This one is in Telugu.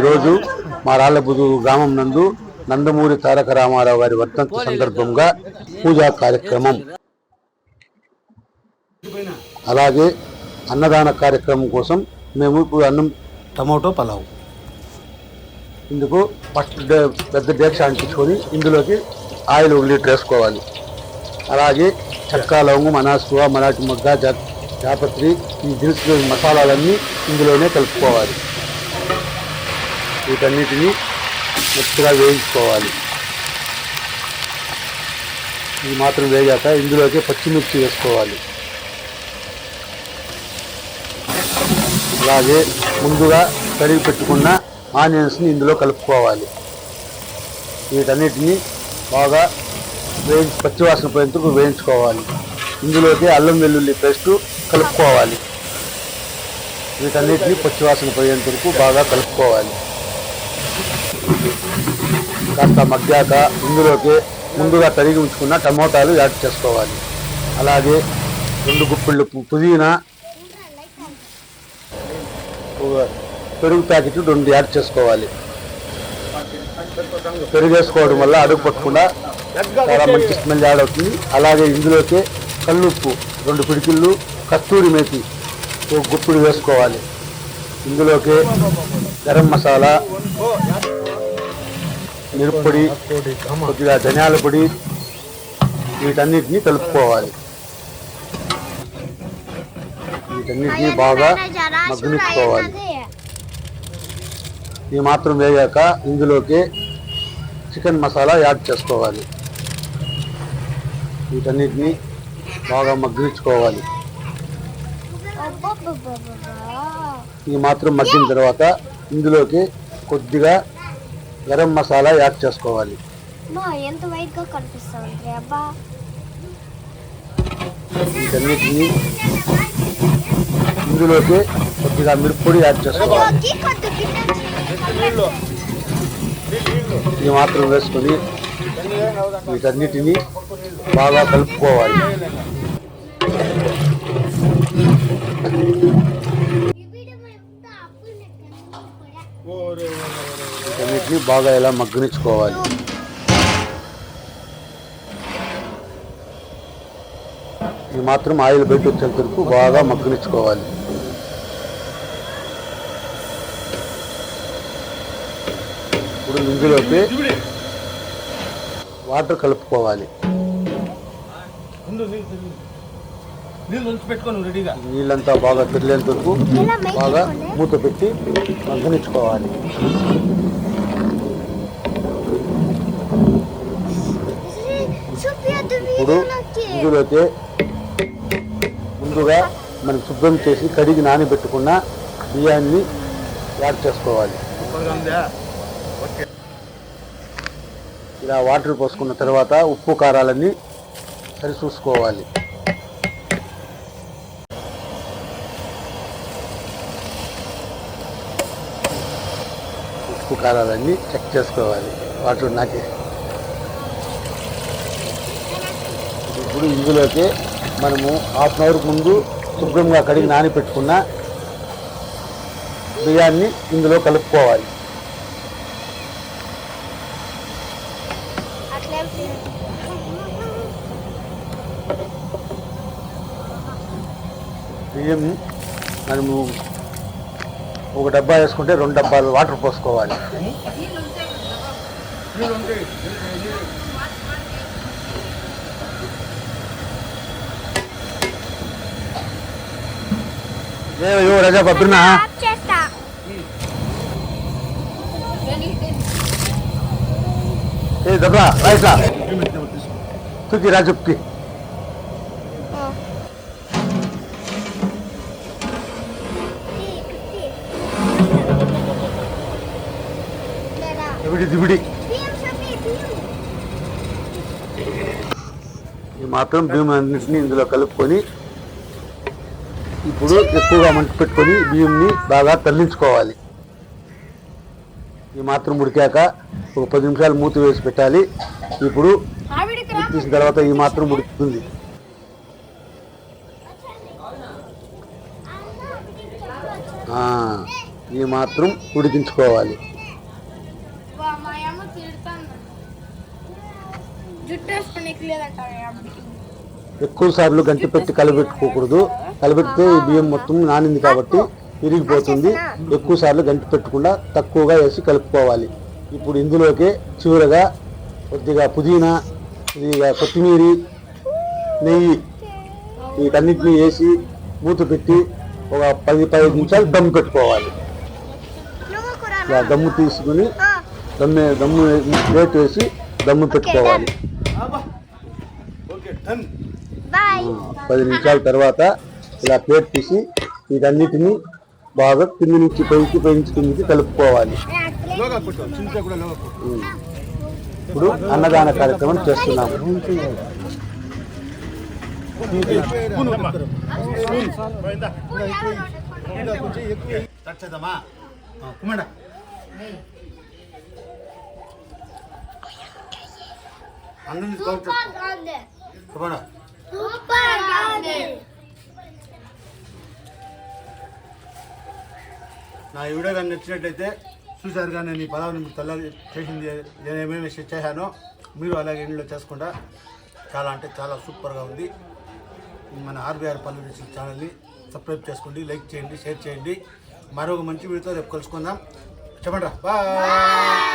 ఈరోజు మా రాళ్లబుదూరు గ్రామం నందు నందమూరి తారక రామారావు గారి వర్ధంతి సందర్భంగా పూజా కార్యక్రమం, అలాగే అన్నదాన కార్యక్రమం కోసం మేము ఇప్పుడు అన్నం టమోటో పలావ్ ఇందుకు ఫస్ట్ పెద్ద డేక్ష అంటించుకొని ఇందులోకి ఆయిల్ 1 లీటర్ వేసుకోవాలి. అలాగే చెక్క, లవంగం, అనాసువ, మరాఠీ మొగ్గ, జాపత్రి, ఈ దినుసులు మసాలాలన్నీ ఇందులోనే కలుపుకోవాలి. వీటన్నిటిని మెత్తగా వేయించుకోవాలి. ఇది మాత్రం వేగాక ఇందులోకి పచ్చిమిర్చి వేసుకోవాలి. అలాగే ముందుగా కడిగి పెట్టుకున్న ఆనియన్స్ని ఇందులో కలుపుకోవాలి. వీటన్నిటిని బాగా పచ్చివాసన పోయేందుకు వేయించుకోవాలి. ఇందులోకి అల్లం వెల్లుల్లి పేస్టు కలుపుకోవాలి. వీటన్నిటిని పచ్చివాసన పోయేందుకు బాగా కలుపుకోవాలి. కాస్త మగ్గాక ఇందులోకి ముందుగా తరిగి ఉంచుకున్న టమోటాలు యాడ్ చేసుకోవాలి. అలాగే 2 గుప్పిళ్ళు పుదీనా, పెరుగు ప్యాకెట్ 2 యాడ్ చేసుకోవాలి. పెరుగు వేసుకోవడం వల్ల అడుగు పట్టకుండా చాలా మంచి స్మెల్ యాడ్ అవుతుంది. అలాగే ఇందులోకి కల్లుప్పు 2 పిడికిళ్ళు, కస్తూరి మేతి 1 గుప్పిడి వేసుకోవాలి. ఇందులోకి గరం మసాలా, మిరప్పొడి, కొద్దిగా ధనియాల పొడి, వీటన్నిటిని కలుపుకోవాలి. వీటన్నిటిని బాగా మగ్గనిచ్చుకోవాలి. ఈ మాత్రం వేగాక ఇందులోకి చికెన్ మసాలా యాడ్ చేసుకోవాలి. వీటన్నిటిని బాగా మగ్గనిచ్చుకోవాలి. ఈ మాత్రం మగ్గిన తర్వాత ఇందులోకి కొద్దిగా గరం మసాలా యాడ్ చేసుకోవాలి. వీటన్నిటిని ఇందులోకి కొద్దిగా మిరప్పొడి యాడ్ చేసుకోవాలి. ఈ మాత్రం వేసుకొని వీటన్నిటిని బాగా కలుపుకోవాలి. వీటన్నిటిని బాగా ఇలా మగ్గనిచ్చుకోవాలి. ఈ మాత్రం ఆయిల్ బయట వచ్చేంత వరకు బాగా మగ్గనిచ్చుకోవాలి. ఇప్పుడు ఇందులోకి వాటర్ కలుపుకోవాలి. నీళ్ళంతా బాగా తిరిగేంత వరకు బాగా మూత పెట్టి మగ్గనిచ్చుకోవాలి. ఇప్పుడు ఇందులోకి ముందుగా మనం శుభ్రం చేసి కడిగి నానబెట్టుకున్న బియ్యాన్ని యాడ్ చేసుకోవాలి. ఇలా వాటర్ పోసుకున్న తర్వాత ఉప్పు కారాలన్నీ సరి చూసుకోవాలి. ఉప్పు కారాలన్నీ చెక్ చేసుకోవాలి వాటర్ నాకే. ఇప్పుడు ఇందులోకి మనము ½ అవర్ ముందు శుభ్రంగా కడిగి నానబెట్టుకున్న బియ్యాన్ని ఇందులో కలుపుకోవాలి. బియ్యం మనము 1 డబ్బా వేసుకుంటే 2 డబ్బాలు వాటర్ పోసుకోవాలి. ఏ రాజా పబ్బినా ఏ దబ్బా రైట్లా తుకి రాజుకి దిబిడి ఈ మాత్రం బియ్యం అన్నింటినీ ఇందులో కలుపుకొని ఇప్పుడు ఎక్కువగా మంట పెట్టుకొని బియ్యంని బాగా తల్లించుకోవాలి. ఈ మాత్రం ఉడికాక ఒక 10 నిమిషాలు మూత వేసి పెట్టాలి. ఇప్పుడు తీసిన తర్వాత ఈ మాత్రం ఉడుకుతుంది. ఈ మాత్రం ఉడికించుకోవాలి. ఎక్కువ సార్లు గంటి పెట్టి కలబెట్టుకోకూడదు. కలబెడితే ఈ బియ్యం మొత్తం నానింది కాబట్టి విరిగిపోతుంది. ఎక్కువ సార్లు గంటి పెట్టకుండా తక్కువగా వేసి కలుపుకోవాలి. ఇప్పుడు ఇందులోకి చివరగా కొద్దిగా పుదీనా, కొద్దిగా కొత్తిమీర, నెయ్యి వీటన్నిటిని వేసి మూత పెట్టి ఒక 10-15 నిమిషాలు దమ్ము పెట్టుకోవాలి. దమ్ము తీసుకుని దమ్ము ప్లేట్ వేసి దమ్ము పెట్టుకోవాలి. 10 నిమిషాల తర్వాత ఇలా ప్లేట్ తీసి వీటన్నిటిని బాగా కింది నుంచి పైకి కిందికి కలుపుకోవాలి. ఇప్పుడు అన్నదాన కార్యక్రమం చేస్తున్నాము. నా వీడియో కానీ నచ్చినట్లయితే చూసారు. కానీ నేను ఈ పలావుని తెల్ల చేసింది నేను ఏమేమి చేశానో మీరు అలాగే ఇంట్లో చేసుకుంటా. చాలా అంటే చాలా సూపర్గా ఉంది. మన ఆర్బీఆర్ పల్లె రుచుల ఛానల్ని సబ్స్క్రైబ్ చేసుకోండి, లైక్ చేయండి, షేర్ చేయండి. మరొక మంచి వీడియోతో రేపు కలుసుకుందాం. చెప్పండి రా, బాయ్.